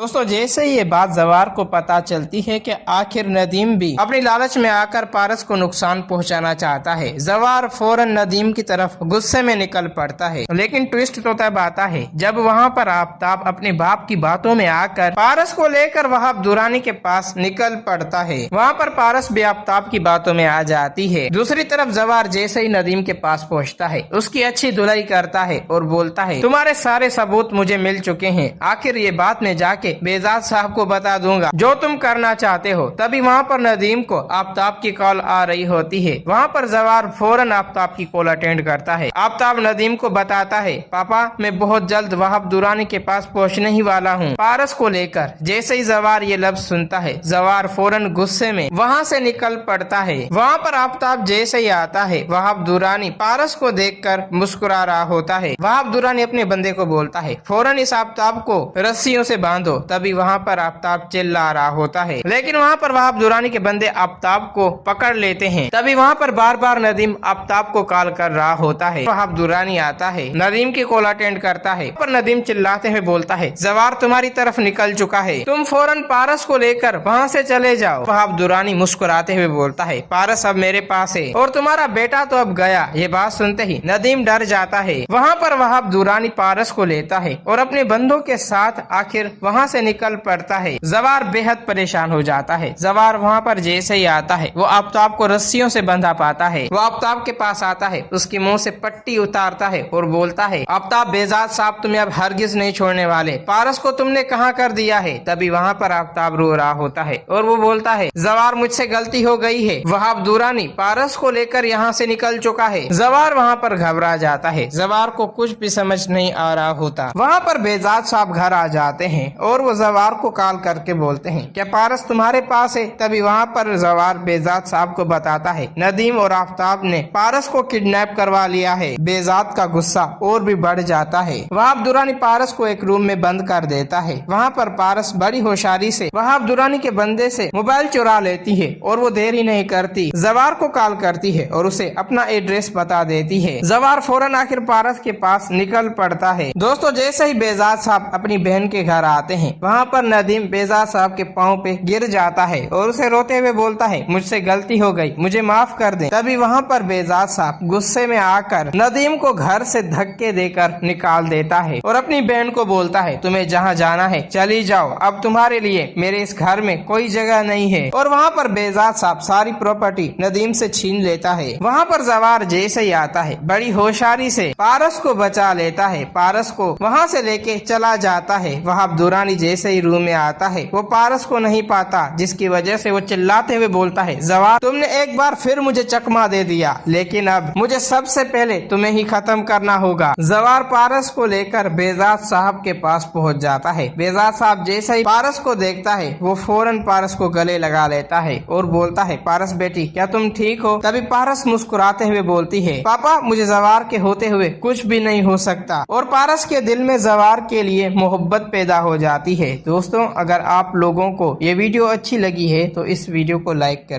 दोस्तों जैसे ही ये बात जवार को पता चलती है कि आखिर नदीम भी अपनी लालच में आकर पारस को नुकसान पहुंचाना चाहता है, जवार फौरन नदीम की तरफ गुस्से में निकल पड़ता है। लेकिन ट्विस्ट तो तब आता है जब वहाँ पर आफताब अपने बाप की बातों में आकर पारस को लेकर वहाब दुरानी के पास निकल पड़ता है। वहाँ पर पारस भी आफताब की बातों में आ जाती है। दूसरी तरफ जवार जैसे ही नदीम के पास पहुँचता है उसकी अच्छी धुलाई करता है और बोलता है तुम्हारे सारे सबूत मुझे मिल चुके हैं, आखिर ये बात मैं जाके बेजाद साहब को बता दूंगा जो तुम करना चाहते हो। तभी वहाँ पर नदीम को आफताब की कॉल आ रही होती है। वहाँ पर जवार फौरन आफताब की कॉल अटेंड करता है। आफताब नदीम को बताता है पापा मैं बहुत जल्द वहाब दुरानी के पास पहुँचने ही वाला हूँ पारस को लेकर। जैसे ही जवार ये लफ्ज सुनता है जवार फौरन गुस्से में वहाँ से निकल पड़ता है। वहाँ पर आफताब जैसे ही आता है वहाब दुरानी पारस को देखकर मुस्कुरा रहा होता है। वहाब दुरानी अपने बंदे को बोलता है फौरन इस आफताब को रस्सियों से बांधो। तभी वहाँ पर आफताब चिल्ला रहा होता है, लेकिन वहाँ पर वहाब दुरानी के बंदे आफताब को पकड़ लेते हैं। तभी वहाँ पर बार बार नदीम आफताब को कॉल कर रहा होता है। वहाब दुरानी आता है, नदीम की कॉल अटेंड करता है। पर नदीम चिल्लाते हुए बोलता है जवार तुम्हारी तरफ निकल चुका है, तुम फौरन पारस को लेकर वहाँ से चले जाओ। वहाब दुरानी मुस्कुराते हुए बोलता है पारस अब मेरे पास है और तुम्हारा बेटा तो अब गया। ये बात सुनते ही नदीम डर जाता है। वहाँ पर वहाब दुरानी पारस को लेता है और अपने बंदों के साथ आखिर वहाँ से निकल पड़ता है। जवार बेहद परेशान हो जाता है। जवार वहाँ पर जैसे ही आता है वो आफताब को रस्सियों से बंधा पाता है। वो आफताब के पास आता है, उसकी मुंह से पट्टी उतारता है और बोलता है आफताब बेजाद साहब तुम्हें अब हरगिज नहीं छोड़ने वाले, पारस को तुमने कहाँ कर दिया है। तभी वहाँ पर आफताब रो रहा होता है और वो बोलता है जवार मुझसे गलती हो गई है, वहाब दुरानी पारस को लेकर यहाँ से निकल चुका है। जवार वहाँ पर घबरा जाता है। जवार को कुछ भी समझ नहीं आ रहा होता। वहाँ पर बेजाद साहब घर आ जाते हैं और वो जवार को कॉल करके बोलते हैं क्या पारस तुम्हारे पास है। तभी वहाँ पर जवार बेजाद साहब को बताता है नदीम और आफताब ने पारस को किडनैप करवा लिया है। बेजाद का गुस्सा और भी बढ़ जाता है। वहाब दुरानी पारस को एक रूम में बंद कर देता है। वहाँ पर पारस बड़ी होशियारी से वहाब दुरानी के बंदे से मोबाइल चुरा लेती है और वो देर ही नहीं करती, जवार को कॉल करती है और उसे अपना एड्रेस बता देती है। जवार फौरन आखिर पारस के पास निकल पड़ता है। दोस्तों जैसे ही बेजाद साहब अपनी बहन के घर आते हैं वहाँ पर नदीम बेजाद साहब के पाँव पे गिर जाता है और उसे रोते हुए बोलता है मुझसे गलती हो गई, मुझे माफ कर दें। तभी वहाँ पर बेजाद साहब गुस्से में आकर नदीम को घर से धक्के देकर निकाल देता है और अपनी बहन को बोलता है तुम्हें जहाँ जाना है चली जाओ, अब तुम्हारे लिए मेरे इस घर में कोई जगह नहीं है। और वहाँ पर बेजाद साहब सारी प्रॉपर्टी नदीम से छीन लेता है। वहाँ पर जवार जैसे ही आता है बड़ी होशियारी से पारस को बचा लेता है, पारस को वहाँ से लेके चला जाता है। वहाब दुरानी जैसे ही रूम में आता है वो पारस को नहीं पाता, जिसकी वजह से वो चिल्लाते हुए बोलता है जवार तुमने एक बार फिर मुझे चकमा दे दिया, लेकिन अब मुझे सबसे पहले तुम्हें ही खत्म करना होगा। जवार पारस को लेकर बेजाद साहब के पास पहुंच जाता है। बेजाद साहब जैसे ही पारस को देखता है वो फौरन पारस को गले लगा लेता है और बोलता है पारस बेटी क्या तुम ठीक हो। तभी पारस मुस्कुराते हुए बोलती है पापा मुझे जवार के होते हुए कुछ भी नहीं हो सकता। और पारस के दिल में जवार के लिए मोहब्बत पैदा हो जाती है। दोस्तों अगर आप लोगों को ये वीडियो अच्छी लगी है तो इस वीडियो को लाइक करें।